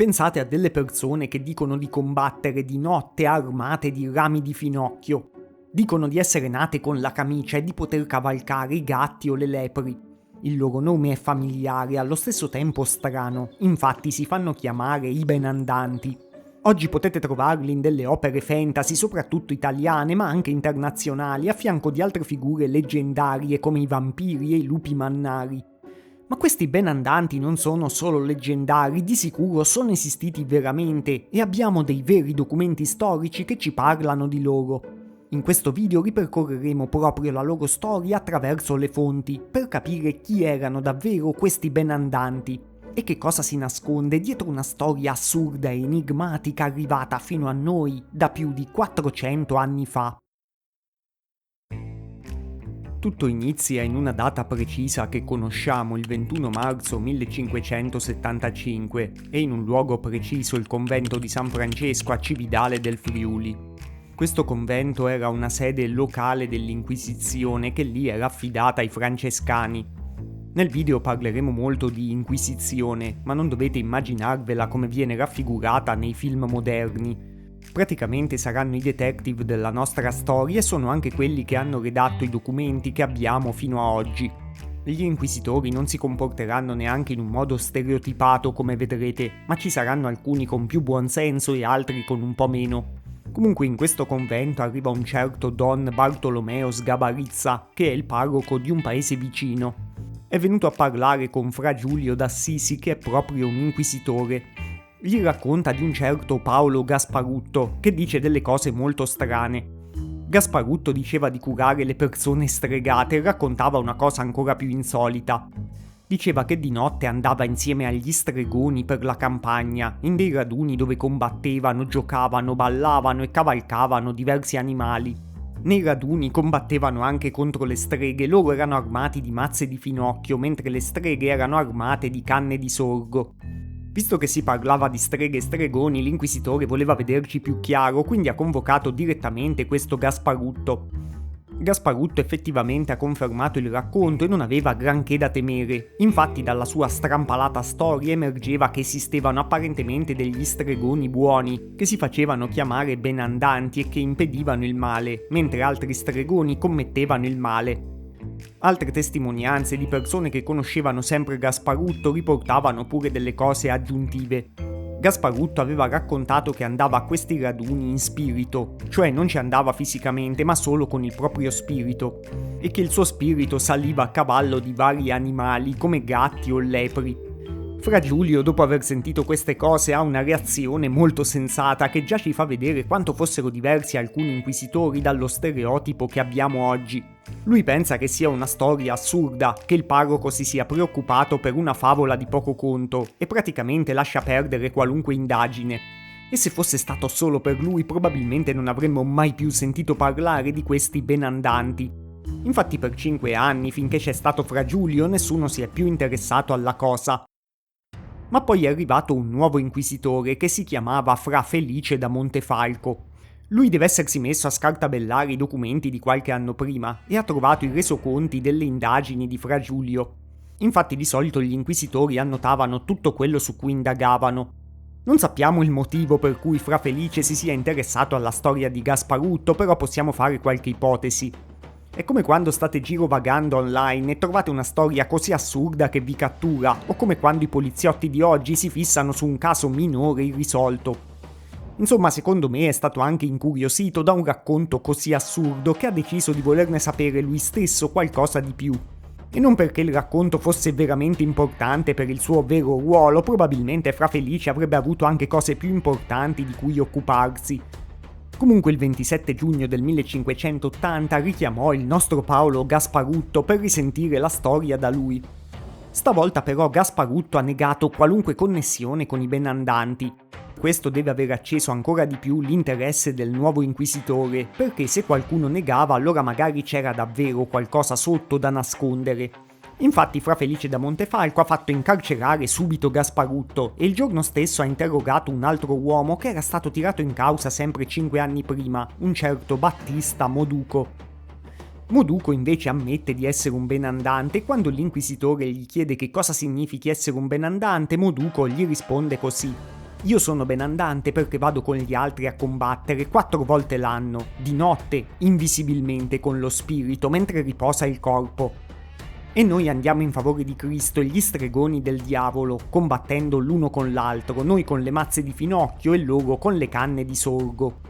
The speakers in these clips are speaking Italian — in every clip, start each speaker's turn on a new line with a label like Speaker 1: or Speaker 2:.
Speaker 1: Pensate a delle persone che dicono di combattere di notte armate di rami di finocchio. Dicono di essere nate con la camicia e di poter cavalcare i gatti o le lepri. Il loro nome è familiare e allo stesso tempo strano, infatti si fanno chiamare i benandanti. Oggi potete trovarli in delle opere fantasy, soprattutto italiane ma anche internazionali, a fianco di altre figure leggendarie come i vampiri e i lupi mannari. Ma questi benandanti non sono solo leggendari, di sicuro sono esistiti veramente e abbiamo dei veri documenti storici che ci parlano di loro. In questo video ripercorreremo proprio la loro storia attraverso le fonti, per capire chi erano davvero questi benandanti e che cosa si nasconde dietro una storia assurda e enigmatica arrivata fino a noi da più di 400 anni fa. Tutto inizia in una data precisa che conosciamo, il 21 marzo 1575, e in un luogo preciso, il convento di San Francesco a Cividale del Friuli. Questo convento era una sede locale dell'Inquisizione che lì era affidata ai francescani. Nel video parleremo molto di Inquisizione, ma non dovete immaginarvela come viene raffigurata nei film moderni. Praticamente saranno i detective della nostra storia e sono anche quelli che hanno redatto i documenti che abbiamo fino a oggi. Gli inquisitori non si comporteranno neanche in un modo stereotipato come vedrete, ma ci saranno alcuni con più buonsenso e altri con un po' meno. Comunque in questo convento arriva un certo Don Bartolomeo Sgabarizza, che è il parroco di un paese vicino. È venuto a parlare con Fra Giulio d'Assisi, che è proprio un inquisitore. Gli racconta di un certo Paolo Gasparutto, che dice delle cose molto strane. Gasparutto diceva di curare le persone stregate e raccontava una cosa ancora più insolita. Diceva che di notte andava insieme agli stregoni per la campagna, in dei raduni dove combattevano, giocavano, ballavano e cavalcavano diversi animali. Nei raduni combattevano anche contro le streghe, loro erano armati di mazze di finocchio, mentre le streghe erano armate di canne di sorgo. Visto che si parlava di streghe e stregoni, l'inquisitore voleva vederci più chiaro, quindi ha convocato direttamente questo Gasparutto. Gasparutto effettivamente ha confermato il racconto e non aveva granché da temere. Infatti dalla sua strampalata storia emergeva che esistevano apparentemente degli stregoni buoni, che si facevano chiamare benandanti e che impedivano il male, mentre altri stregoni commettevano il male. Altre testimonianze di persone che conoscevano sempre Gasparutto riportavano pure delle cose aggiuntive. Gasparutto aveva raccontato che andava a questi raduni in spirito, cioè non ci andava fisicamente ma solo con il proprio spirito, e che il suo spirito saliva a cavallo di vari animali come gatti o lepri. Fra Giulio, dopo aver sentito queste cose, ha una reazione molto sensata che già ci fa vedere quanto fossero diversi alcuni inquisitori dallo stereotipo che abbiamo oggi. Lui pensa che sia una storia assurda, che il parroco si sia preoccupato per una favola di poco conto e praticamente lascia perdere qualunque indagine. E se fosse stato solo per lui, probabilmente non avremmo mai più sentito parlare di questi benandanti. Infatti per 5 anni, finché c'è stato Fra Giulio, nessuno si è più interessato alla cosa. Ma poi è arrivato un nuovo inquisitore che si chiamava Fra Felice da Montefalco. Lui deve essersi messo a scartabellare i documenti di qualche anno prima e ha trovato i resoconti delle indagini di Fra Giulio. Infatti di solito gli inquisitori annotavano tutto quello su cui indagavano. Non sappiamo il motivo per cui Fra Felice si sia interessato alla storia di Gasparutto, però possiamo fare qualche ipotesi. È come quando state girovagando online e trovate una storia così assurda che vi cattura, o come quando i poliziotti di oggi si fissano su un caso minore irrisolto. Insomma, secondo me è stato anche incuriosito da un racconto così assurdo che ha deciso di volerne sapere lui stesso qualcosa di più. E non perché il racconto fosse veramente importante per il suo vero ruolo, probabilmente Fra Felice avrebbe avuto anche cose più importanti di cui occuparsi. Comunque il 27 giugno del 1580 richiamò il nostro Paolo Gasparutto per risentire la storia da lui. Stavolta però Gasparutto ha negato qualunque connessione con i benandanti. Questo deve aver acceso ancora di più l'interesse del nuovo inquisitore, perché se qualcuno negava allora magari c'era davvero qualcosa sotto da nascondere. Infatti Fra Felice da Montefalco ha fatto incarcerare subito Gasparutto e il giorno stesso ha interrogato un altro uomo che era stato tirato in causa sempre 5 anni prima, un certo Battista Moduco. Moduco invece ammette di essere un benandante e quando l'inquisitore gli chiede che cosa significhi essere un benandante, Moduco gli risponde così: Io sono benandante perché vado con gli altri a combattere 4 volte l'anno, di notte, invisibilmente con lo spirito, mentre riposa il corpo. E noi andiamo in favore di Cristo e gli stregoni del diavolo, combattendo l'uno con l'altro, noi con le mazze di finocchio e loro con le canne di sorgo.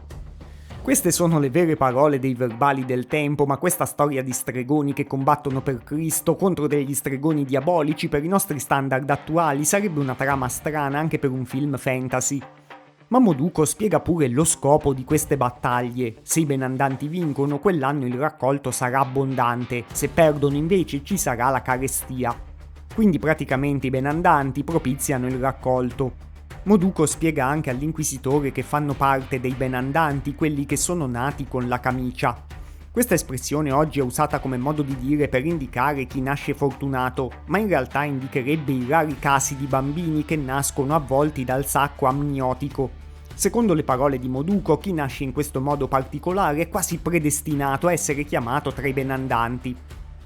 Speaker 1: Queste sono le vere parole dei verbali del tempo, ma questa storia di stregoni che combattono per Cristo contro degli stregoni diabolici per i nostri standard attuali sarebbe una trama strana anche per un film fantasy. Ma Moduko spiega pure lo scopo di queste battaglie. Se i benandanti vincono, quell'anno il raccolto sarà abbondante, se perdono invece ci sarà la carestia. Quindi praticamente i benandanti propiziano il raccolto. Moduko spiega anche all'inquisitore che fanno parte dei benandanti quelli che sono nati con la camicia. Questa espressione oggi è usata come modo di dire per indicare chi nasce fortunato, ma in realtà indicherebbe i rari casi di bambini che nascono avvolti dal sacco amniotico. Secondo le parole di Moduko, chi nasce in questo modo particolare è quasi predestinato a essere chiamato tra i benandanti.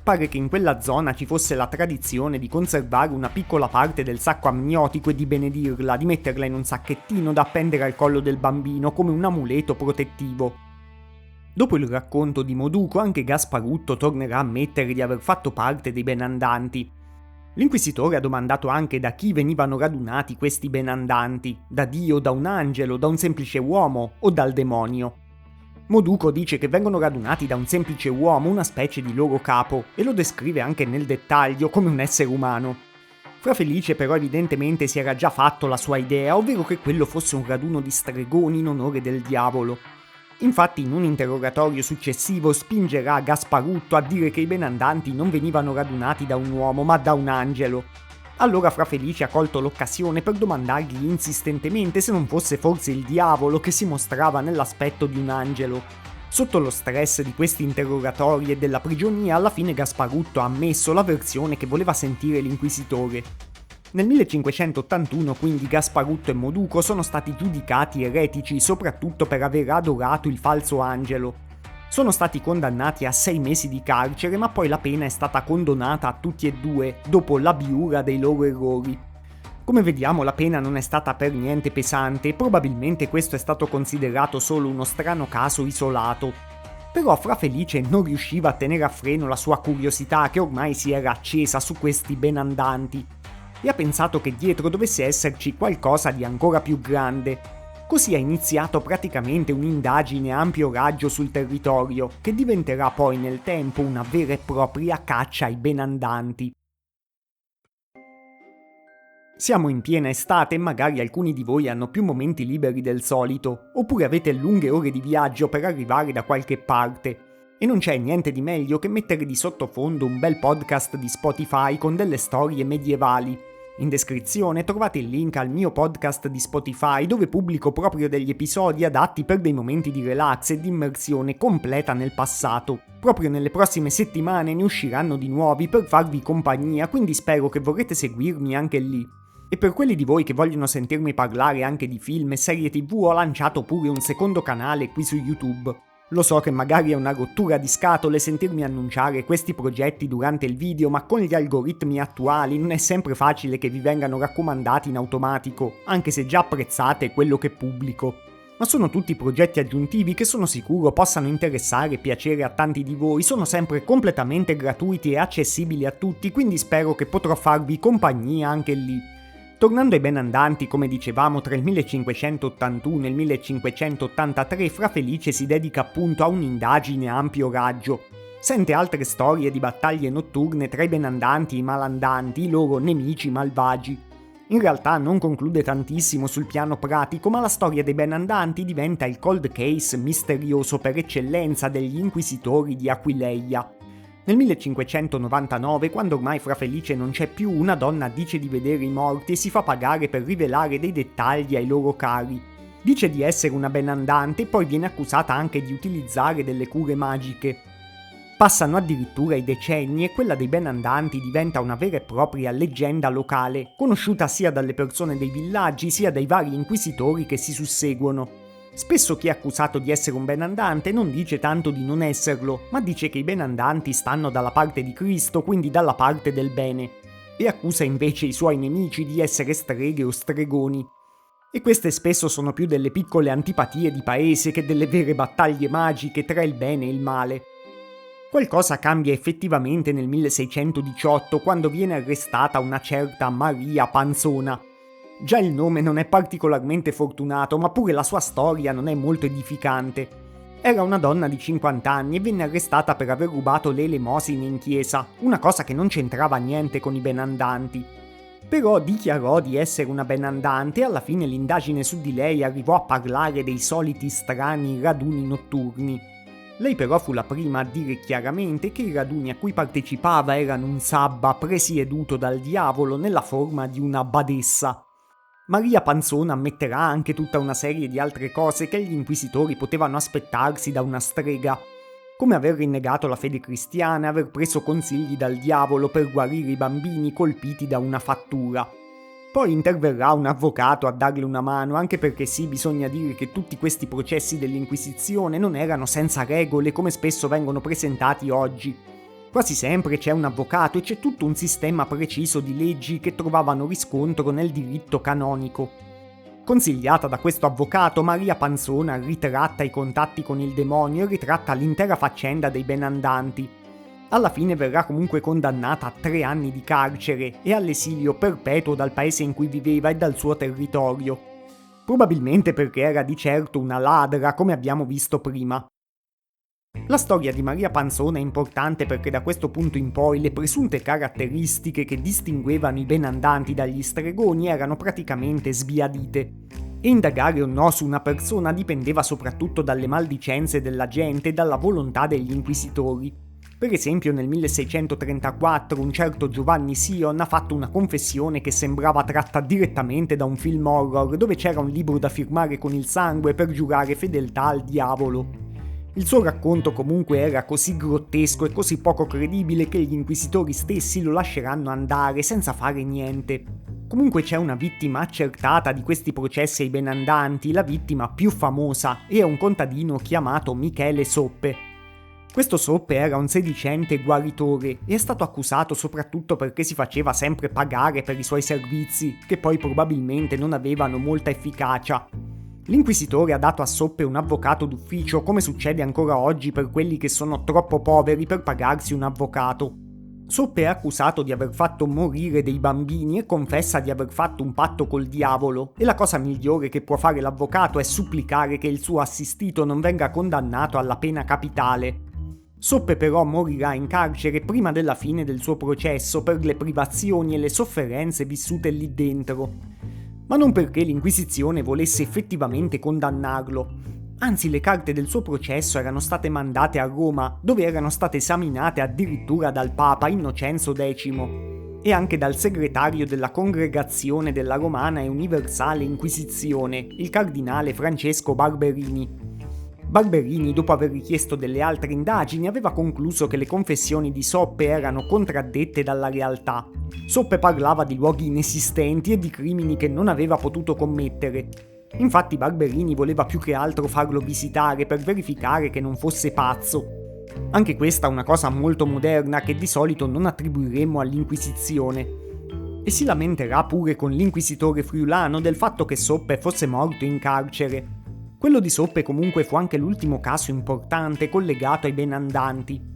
Speaker 1: Pare che in quella zona ci fosse la tradizione di conservare una piccola parte del sacco amniotico e di benedirla, di metterla in un sacchettino da appendere al collo del bambino come un amuleto protettivo. Dopo il racconto di Moduko, anche Gasparutto tornerà a ammettere di aver fatto parte dei benandanti. L'inquisitore ha domandato anche da chi venivano radunati questi benandanti, da Dio, da un angelo, da un semplice uomo o dal demonio. Moduko dice che vengono radunati da un semplice uomo, una specie di loro capo, e lo descrive anche nel dettaglio come un essere umano. Fra Felice però evidentemente si era già fatto la sua idea, ovvero che quello fosse un raduno di stregoni in onore del diavolo. Infatti in un interrogatorio successivo spingerà Gasparutto a dire che i benandanti non venivano radunati da un uomo ma da un angelo. Allora Fra Felice ha colto l'occasione per domandargli insistentemente se non fosse forse il diavolo che si mostrava nell'aspetto di un angelo. Sotto lo stress di questi interrogatori e della prigionia, alla fine Gasparutto ha ammesso la versione che voleva sentire l'inquisitore. Nel 1581 quindi Gasparutto e Moduko sono stati giudicati eretici soprattutto per aver adorato il falso angelo. Sono stati condannati a 6 mesi di carcere, ma poi la pena è stata condonata a tutti e due, dopo l'abiura dei loro errori. Come vediamo, la pena non è stata per niente pesante e probabilmente questo è stato considerato solo uno strano caso isolato. Però Fra Felice non riusciva a tenere a freno la sua curiosità che ormai si era accesa su questi benandanti e ha pensato che dietro dovesse esserci qualcosa di ancora più grande. Così ha iniziato praticamente un'indagine a ampio raggio sul territorio, che diventerà poi nel tempo una vera e propria caccia ai benandanti. Siamo in piena estate e magari alcuni di voi hanno più momenti liberi del solito, oppure avete lunghe ore di viaggio per arrivare da qualche parte. E non c'è niente di meglio che mettere di sottofondo un bel podcast di Spotify con delle storie medievali. In descrizione trovate il link al mio podcast di Spotify dove pubblico proprio degli episodi adatti per dei momenti di relax e di immersione completa nel passato. Proprio nelle prossime settimane ne usciranno di nuovi per farvi compagnia, quindi spero che vorrete seguirmi anche lì. E per quelli di voi che vogliono sentirmi parlare anche di film e serie TV ho lanciato pure un secondo canale qui su YouTube. Lo so che magari è una rottura di scatole sentirmi annunciare questi progetti durante il video, ma con gli algoritmi attuali non è sempre facile che vi vengano raccomandati in automatico, anche se già apprezzate quello che pubblico. Ma sono tutti progetti aggiuntivi che sono sicuro possano interessare e piacere a tanti di voi, sono sempre completamente gratuiti e accessibili a tutti, quindi spero che potrò farvi compagnia anche lì. Tornando ai benandanti, come dicevamo, tra il 1581 e il 1583 Fra Felice si dedica appunto a un'indagine a ampio raggio. Sente altre storie di battaglie notturne tra i benandanti e i malandanti, i loro nemici malvagi. In realtà non conclude tantissimo sul piano pratico, ma la storia dei benandanti diventa il cold case misterioso per eccellenza degli inquisitori di Aquileia. Nel 1599, quando ormai Fra Felice non c'è più, una donna dice di vedere i morti e si fa pagare per rivelare dei dettagli ai loro cari. Dice di essere una benandante e poi viene accusata anche di utilizzare delle cure magiche. Passano addirittura i decenni e quella dei benandanti diventa una vera e propria leggenda locale, conosciuta sia dalle persone dei villaggi sia dai vari inquisitori che si susseguono. Spesso chi è accusato di essere un benandante non dice tanto di non esserlo, ma dice che i benandanti stanno dalla parte di Cristo, quindi dalla parte del bene, e accusa invece i suoi nemici di essere streghe o stregoni. E queste spesso sono più delle piccole antipatie di paese che delle vere battaglie magiche tra il bene e il male. Qualcosa cambia effettivamente nel 1618 quando viene arrestata una certa Maria Panzona. Già il nome non è particolarmente fortunato, ma pure la sua storia non è molto edificante. Era una donna di 50 anni e venne arrestata per aver rubato le elemosine in chiesa, una cosa che non c'entrava niente con i benandanti. Però dichiarò di essere una benandante e alla fine l'indagine su di lei arrivò a parlare dei soliti strani raduni notturni. Lei però fu la prima a dire chiaramente che i raduni a cui partecipava erano un sabba presieduto dal diavolo nella forma di una badessa. Maria Panzona ammetterà anche tutta una serie di altre cose che gli inquisitori potevano aspettarsi da una strega, come aver rinnegato la fede cristiana e aver preso consigli dal diavolo per guarire i bambini colpiti da una fattura. Poi interverrà un avvocato a darle una mano, anche perché sì, bisogna dire che tutti questi processi dell'Inquisizione non erano senza regole come spesso vengono presentati oggi. Quasi sempre c'è un avvocato e c'è tutto un sistema preciso di leggi che trovavano riscontro nel diritto canonico. Consigliata da questo avvocato, Maria Panzona ritratta i contatti con il demonio e ritratta l'intera faccenda dei benandanti. Alla fine verrà comunque condannata a 3 anni di carcere e all'esilio perpetuo dal paese in cui viveva e dal suo territorio. Probabilmente perché era di certo una ladra, come abbiamo visto prima. La storia di Maria Panzona è importante perché da questo punto in poi le presunte caratteristiche che distinguevano i benandanti dagli stregoni erano praticamente sbiadite. E indagare o no su una persona dipendeva soprattutto dalle maldicenze della gente e dalla volontà degli inquisitori. Per esempio nel 1634 un certo Giovanni Sion ha fatto una confessione che sembrava tratta direttamente da un film horror dove c'era un libro da firmare con il sangue per giurare fedeltà al diavolo. Il suo racconto comunque era così grottesco e così poco credibile che gli inquisitori stessi lo lasceranno andare senza fare niente. Comunque c'è una vittima accertata di questi processi ai benandanti, la vittima più famosa, e è un contadino chiamato Michele Soppe. Questo Soppe era un sedicente guaritore e è stato accusato soprattutto perché si faceva sempre pagare per i suoi servizi, che poi probabilmente non avevano molta efficacia. L'inquisitore ha dato a Soppe un avvocato d'ufficio, come succede ancora oggi per quelli che sono troppo poveri per pagarsi un avvocato. Soppe è accusato di aver fatto morire dei bambini e confessa di aver fatto un patto col diavolo, e la cosa migliore che può fare l'avvocato è supplicare che il suo assistito non venga condannato alla pena capitale. Soppe però morirà in carcere prima della fine del suo processo per le privazioni e le sofferenze vissute lì dentro. Ma non perché l'Inquisizione volesse effettivamente condannarlo. Anzi, le carte del suo processo erano state mandate a Roma, dove erano state esaminate addirittura dal Papa Innocenzo X e anche dal segretario della Congregazione della Romana e Universale Inquisizione, il cardinale Francesco Barberini. Barberini, dopo aver richiesto delle altre indagini, aveva concluso che le confessioni di Soppe erano contraddette dalla realtà. Soppe parlava di luoghi inesistenti e di crimini che non aveva potuto commettere. Infatti Barberini voleva più che altro farlo visitare per verificare che non fosse pazzo. Anche questa è una cosa molto moderna che di solito non attribuiremmo all'Inquisizione. E si lamenterà pure con l'inquisitore friulano del fatto che Soppe fosse morto in carcere. Quello di Soppe comunque fu anche l'ultimo caso importante collegato ai benandanti.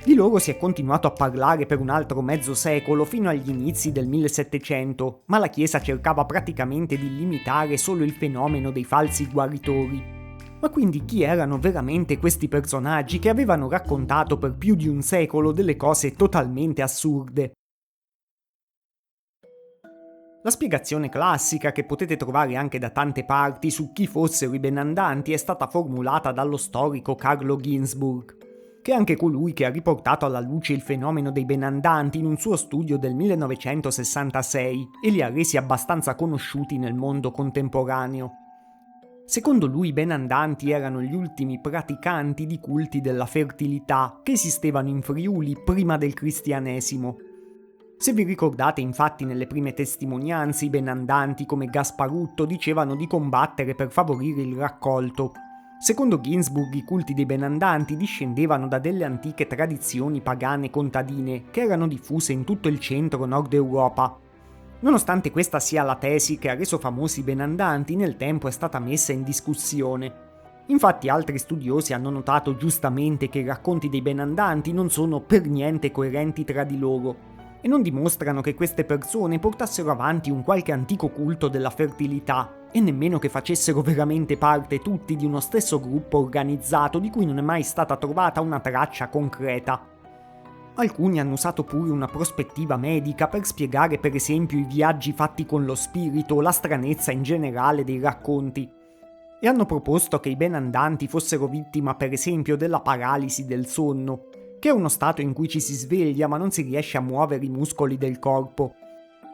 Speaker 1: Di loro si è continuato a parlare per un altro mezzo secolo fino agli inizi del 1700, ma la Chiesa cercava praticamente di limitare solo il fenomeno dei falsi guaritori. Ma quindi chi erano veramente questi personaggi che avevano raccontato per più di un secolo delle cose totalmente assurde? La spiegazione classica, che potete trovare anche da tante parti, su chi fossero i benandanti è stata formulata dallo storico Carlo Ginzburg, che è anche colui che ha riportato alla luce il fenomeno dei benandanti in un suo studio del 1966 e li ha resi abbastanza conosciuti nel mondo contemporaneo. Secondo lui i benandanti erano gli ultimi praticanti di culti della fertilità che esistevano in Friuli prima del cristianesimo. Se vi ricordate, infatti, nelle prime testimonianze i benandanti come Gasparutto dicevano di combattere per favorire il raccolto. Secondo Ginzburg i culti dei benandanti discendevano da delle antiche tradizioni pagane contadine che erano diffuse in tutto il centro-nord Europa. Nonostante questa sia la tesi che ha reso famosi i benandanti, nel tempo è stata messa in discussione. Infatti altri studiosi hanno notato giustamente che i racconti dei benandanti non sono per niente coerenti tra di loro e non dimostrano che queste persone portassero avanti un qualche antico culto della fertilità e nemmeno che facessero veramente parte tutti di uno stesso gruppo organizzato di cui non è mai stata trovata una traccia concreta. Alcuni hanno usato pure una prospettiva medica per spiegare per esempio i viaggi fatti con lo spirito o la stranezza in generale dei racconti. E hanno proposto che i benandanti fossero vittima per esempio della paralisi del sonno, che è uno stato in cui ci si sveglia ma non si riesce a muovere i muscoli del corpo.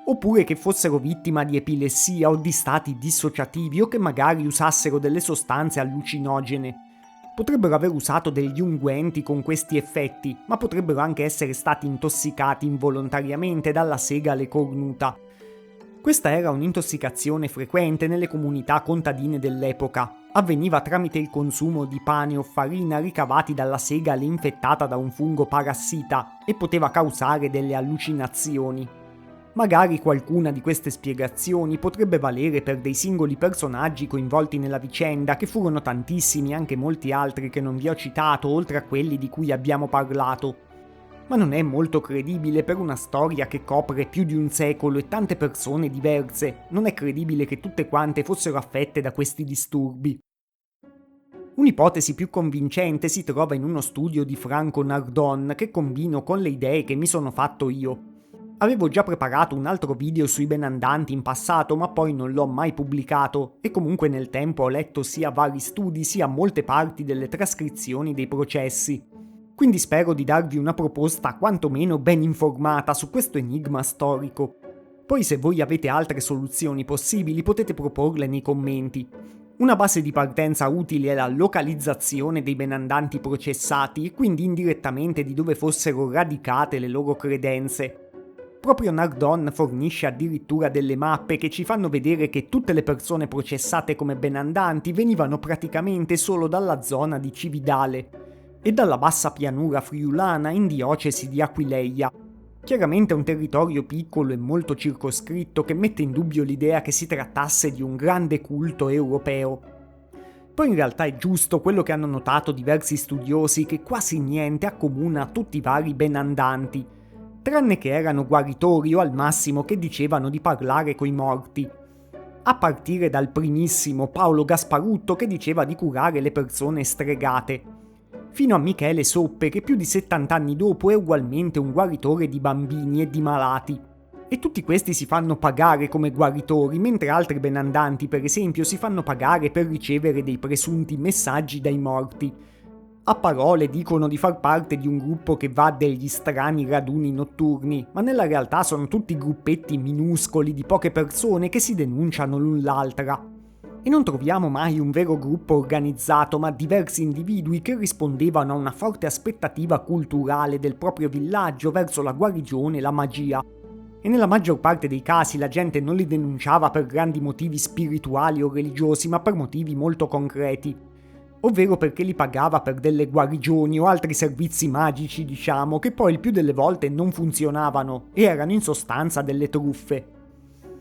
Speaker 1: Oppure che fossero vittima di epilessia o di stati dissociativi o che magari usassero delle sostanze allucinogene. Potrebbero aver usato degli unguenti con questi effetti, ma potrebbero anche essere stati intossicati involontariamente dalla segale cornuta. Questa era un'intossicazione frequente nelle comunità contadine dell'epoca. Avveniva tramite il consumo di pane o farina ricavati dalla segale infettata da un fungo parassita e poteva causare delle allucinazioni. Magari qualcuna di queste spiegazioni potrebbe valere per dei singoli personaggi coinvolti nella vicenda, che furono tantissimi, anche molti altri che non vi ho citato, oltre a quelli di cui abbiamo parlato. Ma non è molto credibile per una storia che copre più di un secolo e tante persone diverse. Non è credibile che tutte quante fossero affette da questi disturbi. Un'ipotesi più convincente si trova in uno studio di Franco Nardon che combino con le idee che mi sono fatto io. Avevo già preparato un altro video sui benandanti in passato, ma poi non l'ho mai pubblicato e comunque nel tempo ho letto sia vari studi sia molte parti delle trascrizioni dei processi. Quindi spero di darvi una proposta quantomeno ben informata su questo enigma storico. Poi se voi avete altre soluzioni possibili potete proporle nei commenti. Una base di partenza utile è la localizzazione dei benandanti processati e quindi indirettamente di dove fossero radicate le loro credenze. Proprio Nardon fornisce addirittura delle mappe che ci fanno vedere che tutte le persone processate come benandanti venivano praticamente solo dalla zona di Cividale e dalla bassa pianura friulana in diocesi di Aquileia. Chiaramente è un territorio piccolo e molto circoscritto che mette in dubbio l'idea che si trattasse di un grande culto europeo. Poi in realtà è giusto quello che hanno notato diversi studiosi, che quasi niente accomuna tutti i vari benandanti, tranne che erano guaritori o al massimo che dicevano di parlare coi morti. A partire dal primissimo Paolo Gasparutto che diceva di curare le persone stregate, fino a Michele Soppe che più di 70 anni dopo è ugualmente un guaritore di bambini e di malati. E tutti questi si fanno pagare come guaritori, mentre altri benandanti per esempio si fanno pagare per ricevere dei presunti messaggi dai morti. A parole dicono di far parte di un gruppo che va a degli strani raduni notturni, ma nella realtà sono tutti gruppetti minuscoli di poche persone che si denunciano l'un l'altra. E non troviamo mai un vero gruppo organizzato, ma diversi individui che rispondevano a una forte aspettativa culturale del proprio villaggio verso la guarigione e la magia. E nella maggior parte dei casi la gente non li denunciava per grandi motivi spirituali o religiosi, ma per motivi molto concreti, ovvero perché li pagava per delle guarigioni o altri servizi magici, diciamo, che poi il più delle volte non funzionavano e erano in sostanza delle truffe.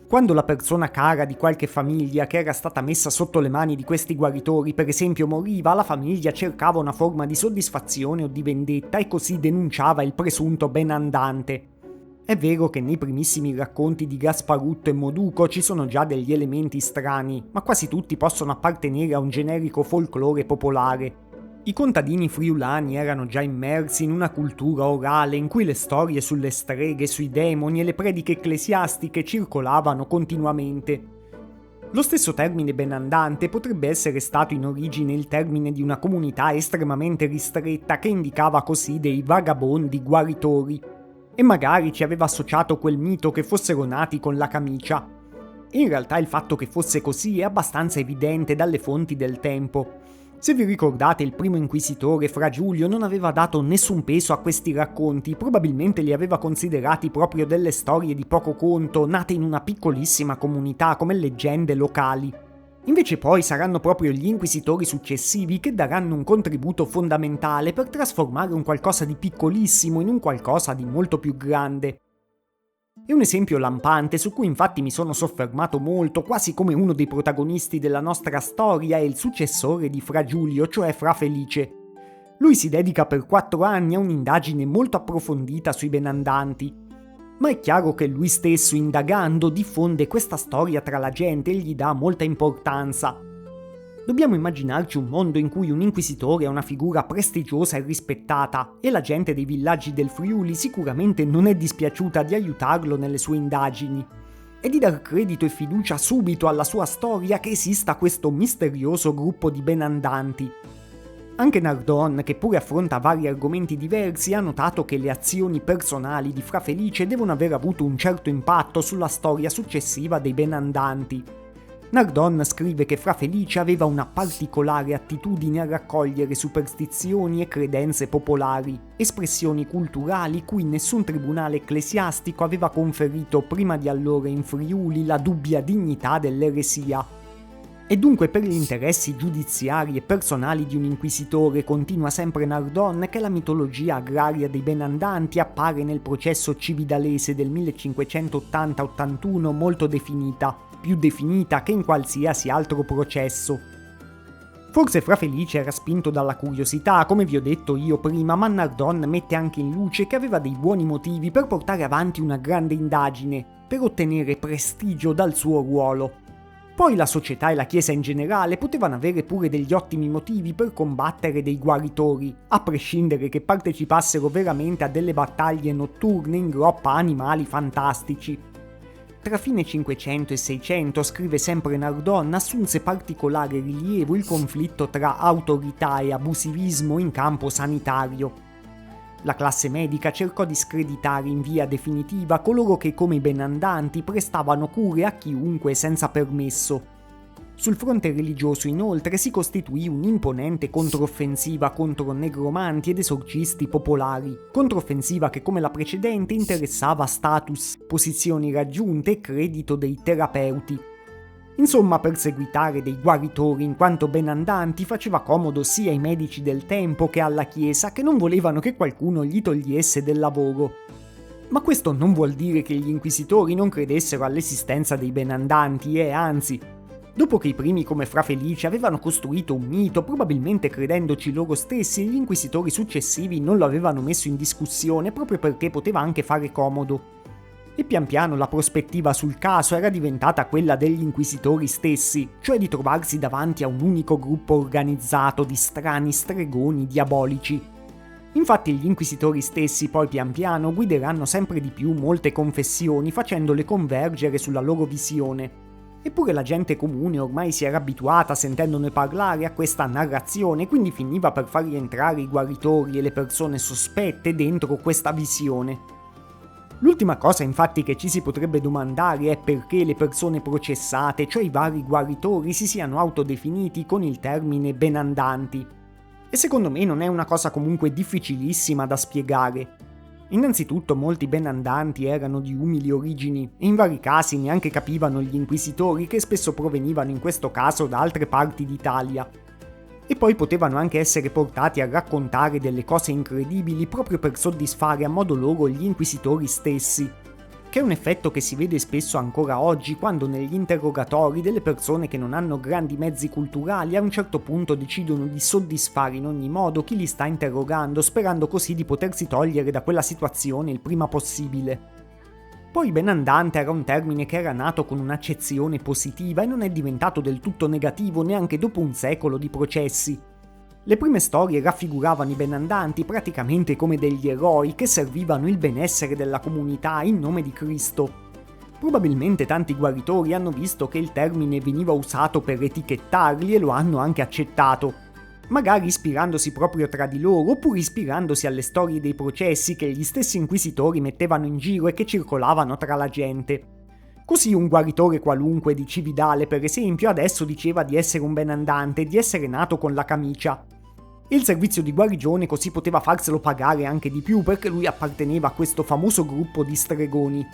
Speaker 1: Quando la persona cara di qualche famiglia che era stata messa sotto le mani di questi guaritori, per esempio, moriva, la famiglia cercava una forma di soddisfazione o di vendetta e così denunciava il presunto benandante. È vero che nei primissimi racconti di Gasparutto e Moduco ci sono già degli elementi strani, ma quasi tutti possono appartenere a un generico folklore popolare. I contadini friulani erano già immersi in una cultura orale in cui le storie sulle streghe, sui demoni e le prediche ecclesiastiche circolavano continuamente. Lo stesso termine benandante potrebbe essere stato in origine il termine di una comunità estremamente ristretta che indicava così dei vagabondi guaritori, e magari ci aveva associato quel mito che fossero nati con la camicia. In realtà il fatto che fosse così è abbastanza evidente dalle fonti del tempo. Se vi ricordate, il primo inquisitore, Fra Giulio, non aveva dato nessun peso a questi racconti, probabilmente li aveva considerati proprio delle storie di poco conto, nate in una piccolissima comunità come leggende locali. Invece poi saranno proprio gli inquisitori successivi che daranno un contributo fondamentale per trasformare un qualcosa di piccolissimo in un qualcosa di molto più grande. È un esempio lampante su cui infatti mi sono soffermato molto, quasi come uno dei protagonisti della nostra storia è il successore di Fra Giulio, cioè Fra Felice. Lui si dedica per 4 anni a un'indagine molto approfondita sui benandanti, ma è chiaro che lui stesso, indagando, diffonde questa storia tra la gente e gli dà molta importanza. Dobbiamo immaginarci un mondo in cui un inquisitore è una figura prestigiosa e rispettata e la gente dei villaggi del Friuli sicuramente non è dispiaciuta di aiutarlo nelle sue indagini e di dar credito e fiducia subito alla sua storia che esista questo misterioso gruppo di benandanti. Anche Nardon, che pure affronta vari argomenti diversi, ha notato che le azioni personali di Fra Felice devono aver avuto un certo impatto sulla storia successiva dei benandanti. Nardon scrive che Fra Felice aveva una particolare attitudine a raccogliere superstizioni e credenze popolari, espressioni culturali cui nessun tribunale ecclesiastico aveva conferito prima di allora in Friuli la dubbia dignità dell'eresia. E dunque per gli interessi giudiziari e personali di un inquisitore, continua sempre Nardon, che la mitologia agraria dei benandanti appare nel processo cividalese del 1580-81 molto definita, più definita che in qualsiasi altro processo. Forse Fra Felice era spinto dalla curiosità, come vi ho detto io prima, ma Nardon mette anche in luce che aveva dei buoni motivi per portare avanti una grande indagine, per ottenere prestigio dal suo ruolo. Poi la società e la Chiesa in generale potevano avere pure degli ottimi motivi per combattere dei guaritori, a prescindere che partecipassero veramente a delle battaglie notturne in groppa a animali fantastici. Tra fine 500 e 600, scrive sempre Nardon, assunse particolare rilievo il conflitto tra autorità e abusivismo in campo sanitario. La classe medica cercò di screditare in via definitiva coloro che come i benandanti prestavano cure a chiunque senza permesso. Sul fronte religioso inoltre si costituì un'imponente controffensiva contro negromanti ed esorcisti popolari, controffensiva che come la precedente interessava status, posizioni raggiunte e credito dei terapeuti. Insomma, perseguitare dei guaritori in quanto benandanti faceva comodo sia ai medici del tempo che alla Chiesa, che non volevano che qualcuno gli togliesse del lavoro. Ma questo non vuol dire che gli inquisitori non credessero all'esistenza dei benandanti e anzi, dopo che i primi come Fra Felice avevano costruito un mito, probabilmente credendoci loro stessi, gli inquisitori successivi non lo avevano messo in discussione proprio perché poteva anche fare comodo. E pian piano la prospettiva sul caso era diventata quella degli inquisitori stessi, cioè di trovarsi davanti a un unico gruppo organizzato di strani stregoni diabolici. Infatti gli inquisitori stessi poi pian piano guideranno sempre di più molte confessioni facendole convergere sulla loro visione. Eppure la gente comune ormai si era abituata sentendone parlare a questa narrazione, quindi finiva per far rientrare i guaritori e le persone sospette dentro questa visione. L'ultima cosa infatti che ci si potrebbe domandare è perché le persone processate, cioè i vari guaritori, si siano autodefiniti con il termine benandanti. E secondo me non è una cosa comunque difficilissima da spiegare. Innanzitutto molti benandanti erano di umili origini e in vari casi neanche capivano gli inquisitori, che spesso provenivano in questo caso da altre parti d'Italia. E poi potevano anche essere portati a raccontare delle cose incredibili proprio per soddisfare a modo loro gli inquisitori stessi, che è un effetto che si vede spesso ancora oggi quando negli interrogatori delle persone che non hanno grandi mezzi culturali a un certo punto decidono di soddisfare in ogni modo chi li sta interrogando, sperando così di potersi togliere da quella situazione il prima possibile. Poi benandante era un termine che era nato con un'accezione positiva e non è diventato del tutto negativo neanche dopo un secolo di processi. Le prime storie raffiguravano i benandanti praticamente come degli eroi che servivano il benessere della comunità in nome di Cristo. Probabilmente tanti guaritori hanno visto che il termine veniva usato per etichettarli e lo hanno anche accettato, magari ispirandosi proprio tra di loro oppure ispirandosi alle storie dei processi che gli stessi inquisitori mettevano in giro e che circolavano tra la gente. Così un guaritore qualunque di Cividale, per esempio, adesso diceva di essere un benandante e di essere nato con la camicia. E il servizio di guarigione così poteva farselo pagare anche di più perché lui apparteneva a questo famoso gruppo di stregoni.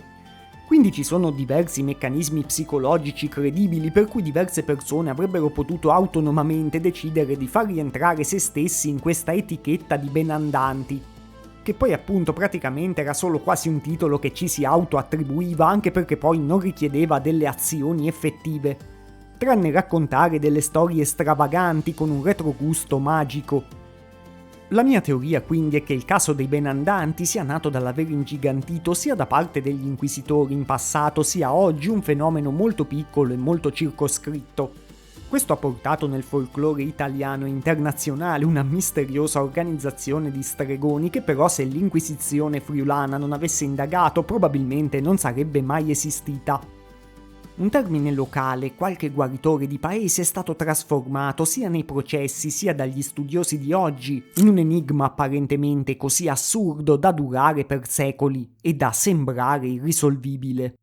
Speaker 1: Quindi ci sono diversi meccanismi psicologici credibili per cui diverse persone avrebbero potuto autonomamente decidere di far rientrare se stessi in questa etichetta di benandanti. che poi appunto praticamente era solo quasi un titolo che ci si autoattribuiva, anche perché poi non richiedeva delle azioni effettive, tranne raccontare delle storie stravaganti con un retrogusto magico. La mia teoria quindi è che il caso dei benandanti sia nato dall'aver ingigantito sia da parte degli inquisitori in passato sia oggi un fenomeno molto piccolo e molto circoscritto. Questo ha portato nel folklore italiano e internazionale una misteriosa organizzazione di stregoni che però, se l'Inquisizione friulana non avesse indagato, probabilmente non sarebbe mai esistita. Un termine locale, qualche guaritore di paese, è stato trasformato sia nei processi sia dagli studiosi di oggi in un enigma apparentemente così assurdo da durare per secoli e da sembrare irrisolvibile.